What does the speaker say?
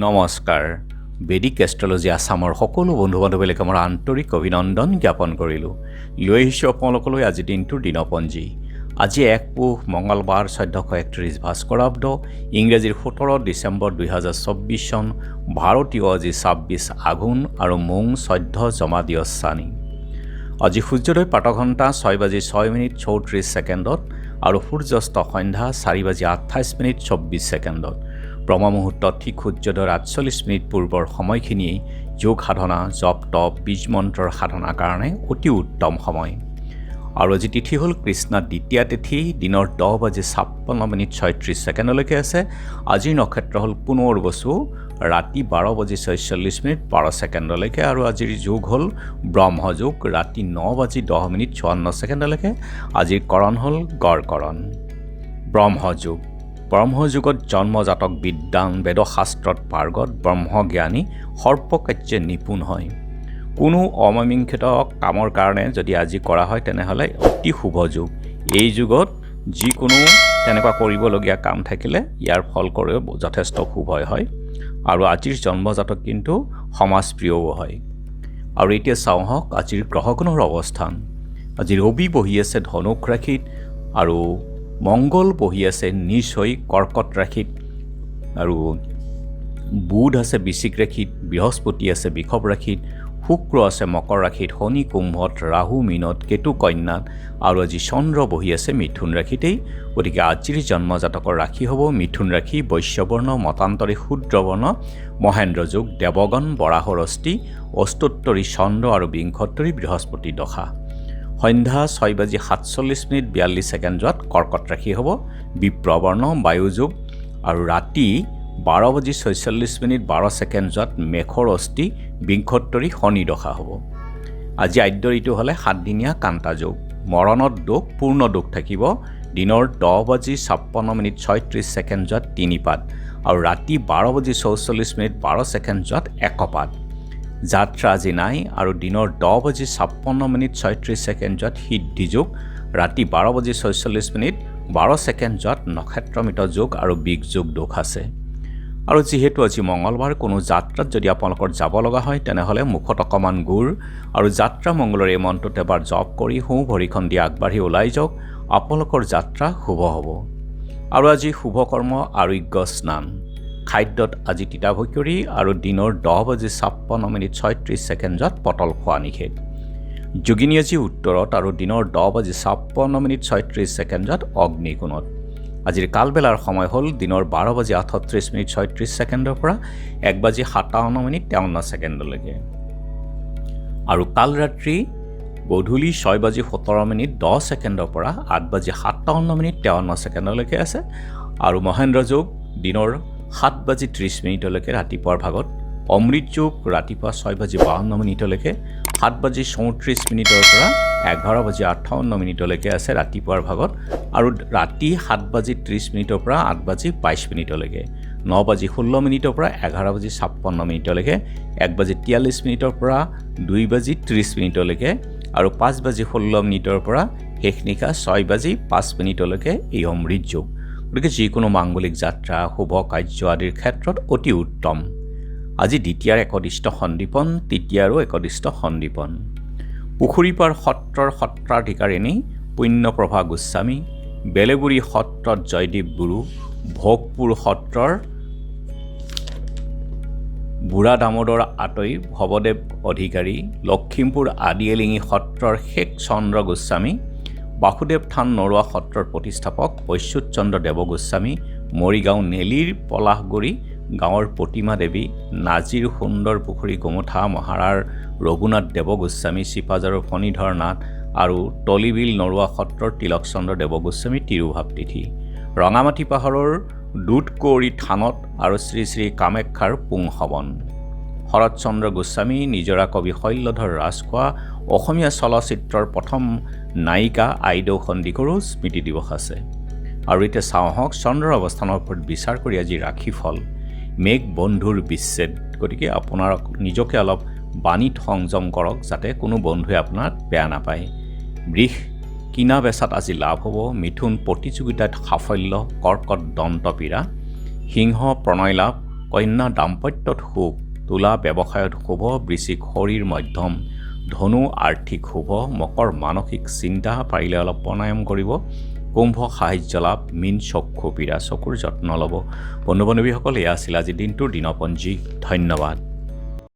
নমস্কাৰ বেদিক এষ্ট্ৰলজি আছামৰ সকলো বন্ধু বান্ধৱীলৈ মই আন্তৰিক অভিনন্দন জ্ঞাপন কৰিলোঁ। লৈ আহিছোঁ আপোনালোকলৈ আজি দিনটোৰ দিনপঞ্জী। আজি 1 পুহ মঙলবাৰ 1431 ভাস্কৰাব্দ ইংৰাজীৰ 17 ডিচেম্বৰ 2024 চন, ভাৰতীয় আজি 26 আঘোণ আৰু মোং 14 জমাদিয়স্থানী। আজি সূৰ্যোদয় প্ৰাতঃঘণ্টা 6:06:34 আৰু সূৰ্যাস্ত সন্ধ্যা 4:28:24। ব্ৰহ্ম মুহূৰ্তত ঠিক সূৰ্যোদয়ৰ 48 মিনিট পূৰ্বৰ সময়খিনিয়েই যোগ সাধনা, জপ তপ, বীজ মন্ত্ৰৰ সাধনাৰ কাৰণে অতি উত্তম সময়। আৰু আজি তিথি হ'ল কৃষ্ণা দ্বিতীয়া তিথি, দিনৰ 10:56:36 আছে। আজিৰ নক্ষত্ৰ হ'ল পুনৰ্বসু, ৰাতি 12:46:12 আৰু আজিৰ যোগ হ'ল ব্ৰহ্মযোগ, ৰাতি 9:10:54। আজিৰ কৰণ হ'ল গড়কৰণ। ব্ৰহ্মযোগ। ব্ৰহ্মযুগত জন্মজাতক বিদ্বান, বেদশাস্ত্ৰত পাৰ্গত, ব্ৰহ্মজ্ঞানী, সৰ্পকাৰ্যে নিপুণ হয়। কোনো অমীমাংসিত কামৰ কাৰণে যদি আজি কৰা হয় তেনেহ'লে অতি শুভ যুগ। এই যুগত যিকোনো তেনেকুৱা কৰিবলগীয়া কাম থাকিলে ইয়াৰ ফল কৰি যথেষ্ট শুভ হয়। আৰু আজিৰ জন্মজাতক কিন্তু সমাজপ্ৰিয়ও হয়। আৰু এতিয়া চাওঁ হওক আজিৰ গ্ৰহগণৰ অৱস্থান। আজি ৰবি বহি আছে ধনুক ৰাশিত আৰু মংগল বহি আছে নিজ হৈ কৰ্কট ৰাশিত, আৰু বুধ আছে বৃশ্চিক ৰাশিত, বৃহস্পতি আছে বৃষভ ৰাশিত, শুক্ৰ আছে মকৰ ৰাশিত, শনি কুম্ভত, ৰাহু মীনত, কেতু কন্যাত আৰু আজি চন্দ্ৰ বহি আছে মিথুন ৰাশিতেই। গতিকে আজিৰ জন্মজাতকৰ ৰাশি হ'ব মিথুন ৰাশি, বৈশ্যবৰ্ণ, মতান্তৰী শূদ্ৰবৰ্ণ, মহেন্দ্ৰ যোগ, দেৱগণ, বৰাহৰ অস্থি, অষ্টোত্তৰী চন্দ্ৰ আৰু বিংশোত্তৰী বৃহস্পতি দশা। সন্ধ্যা 6:47:42 কৰ্কট ৰাশি হ'ব, বিপ্ৰবৰ্ণ, বায়ুযোগ আৰু ৰাতি 12:46:12 মেঘৰ অস্থি, বিংশোত্তৰী শনি দশা হ'ব। আজি আদ্য ঋতু হ'লে 7 দিনীয়া কান্তা যোগ, মৰণত দোষ, পূৰ্ণ দোষ থাকিব। দিনৰ 10:56:36 তিনি পাত আৰু ৰাতি 12:44:12 একপাত। যাত্ৰা আজি নাই আৰু দিনৰ 10:56:36 সিদ্ধি যোগ, ৰাতি 12:46:12 নক্ষত্ৰমিত যোগ আৰু বিগ যোগ দোষ আছে। আৰু যিহেতু আজি মঙলবাৰ, কোনো যাত্ৰাত যদি আপোনালোকৰ যাব লগা হয় তেনেহ'লে মুখত অকণমান গুড় আৰু যাত্ৰা মংগলৰ এই মন্ত্ৰটো এবাৰ জপ কৰি সোঁ ভৰিখন দি আগবাঢ়ি ওলাই যাওক, আপোনালোকৰ যাত্ৰা শুভ হ'ব। আৰু আজি শুভকৰ্ম আৰোগ্য স্নান। খাদ্যত আজি তিতাভকৰি আৰু দিনৰ 10:56:36 পটল খোৱা নিষেধ। যোগিনী আজি উত্তৰত আৰু দিনৰ 10:56:36 অগ্নিকোণত। আজিৰ কালবেলাৰ সময় হ'ল দিনৰ 12:38:36 পৰা 1:57:53 আৰু কাল ৰাত্ৰি গধূলি 6:17:10 পৰা 8:57:53 আছে। আৰু মহেন্দ্ৰ যোগ দিনৰ 7:30 ৰাতিপুৱাৰ ভাগত, অমৃত যোগ ৰাতিপুৱা 6:52 7:34 পৰা 11:58 আছে ৰাতিপুৱাৰ ভাগত, আৰু ৰাতি 7:30 পৰা 8:22 9:16 পৰা 11:56 1:43 পৰা 2:30 আৰু 5:16 পৰা শেষ নিশা 6:05 এই অমৃত যোগ। গতিকে যিকোনো মাংগলিক যাত্ৰা, শুভ কাৰ্য আদিৰ ক্ষেত্ৰত অতি উত্তম। আজি দ্বিতীয়াৰ একদিষ্ট সন্দীপন, তৃতীয়াৰো একদিষ্ট সন্দীপন। পুখুৰীপাৰ সত্ৰৰ সত্ৰাধিকাৰিণী পুণ্যপ্ৰভা গোস্বামী, বেলেগুৰি সত্ৰত জয়দীপ গুৰু, ভোগপুৰ সত্ৰৰ বুঢ়া দামোদৰ আতৈ ভৱদেৱ অধিকাৰী, লখিমপুৰ আদিয়েলিঙি সত্ৰৰ শেখ চন্দ্ৰ গোস্বামী, বাসুদেৱ থান নৰোৱা সত্ৰৰ প্ৰতিষ্ঠাপক বৈচ্যুত চন্দ্ৰ দেৱ গোস্বামী, মৰিগাঁও নেলিৰ পলাশগুৰি গাঁৱৰ প্ৰতিমা দেৱী, নাজিৰ সুন্দৰ পুখুৰী গোমঠা মহাৰাৰ ৰঘুনাথ দেৱ গোস্বামী, চিপাজাৰৰ ফণীধৰ নাথ আৰু তলিবিল নৰোৱা সত্ৰৰ তিলকচন্দ্ৰ দেৱ গোস্বামী তিৰুভাৱ তিথি। ৰঙামাটি পাহাৰৰ দুধকৌৰী থানত আৰু শ্ৰী শ্ৰী কামাখ্যাৰ পুংসৱন। শৰৎচন্দ্ৰ গোস্বামী, নিজৰা কবি শৈলধৰ ৰাজখোৱা, অসমীয়া চলচ্চিত্ৰৰ প্ৰথম নায়িকা আইদেউ সন্দিকৰো স্মৃতি দিৱস আছে। আৰু এতিয়া চাওঁ হওক চন্দ্ৰৰ অৱস্থানৰ ওপৰত বিচাৰ কৰি আজি ৰাশিফল। মেঘ বন্ধুৰ বিচ্ছেদ, গতিকে আপোনাৰ নিজকে অলপ বাণীত সংযম কৰক যাতে কোনো বন্ধুৱে আপোনাক বেয়া নাপায়। বৃষ কিনা বেচাত আজি লাভ হ'ব। মিথুন প্ৰতিযোগিতাত সাফল্য, কৰ্কট দন্তপীড়া, সিংহ প্ৰণয় লাভ, কন্যা দাম্পত্যত সুখ, তুলা ব্যৱসায়ত শুভ, বৃশ্চিক শৰীৰ মধ্যম, ধনু আৰ্থিক শুভ, মকৰ মানসিক চিন্তা, পাৰিলে অলপ প্ৰাণায়াম কৰিব, কুম্ভ সাহায্য লাভ, মীন চক্ষু পীড়া, চকুৰ যত্ন ল'ব। বন্ধু বান্ধৱীসকল, এয়া আছিল আজি দিনটোৰ দিনপঞ্জী। ধন্যবাদ।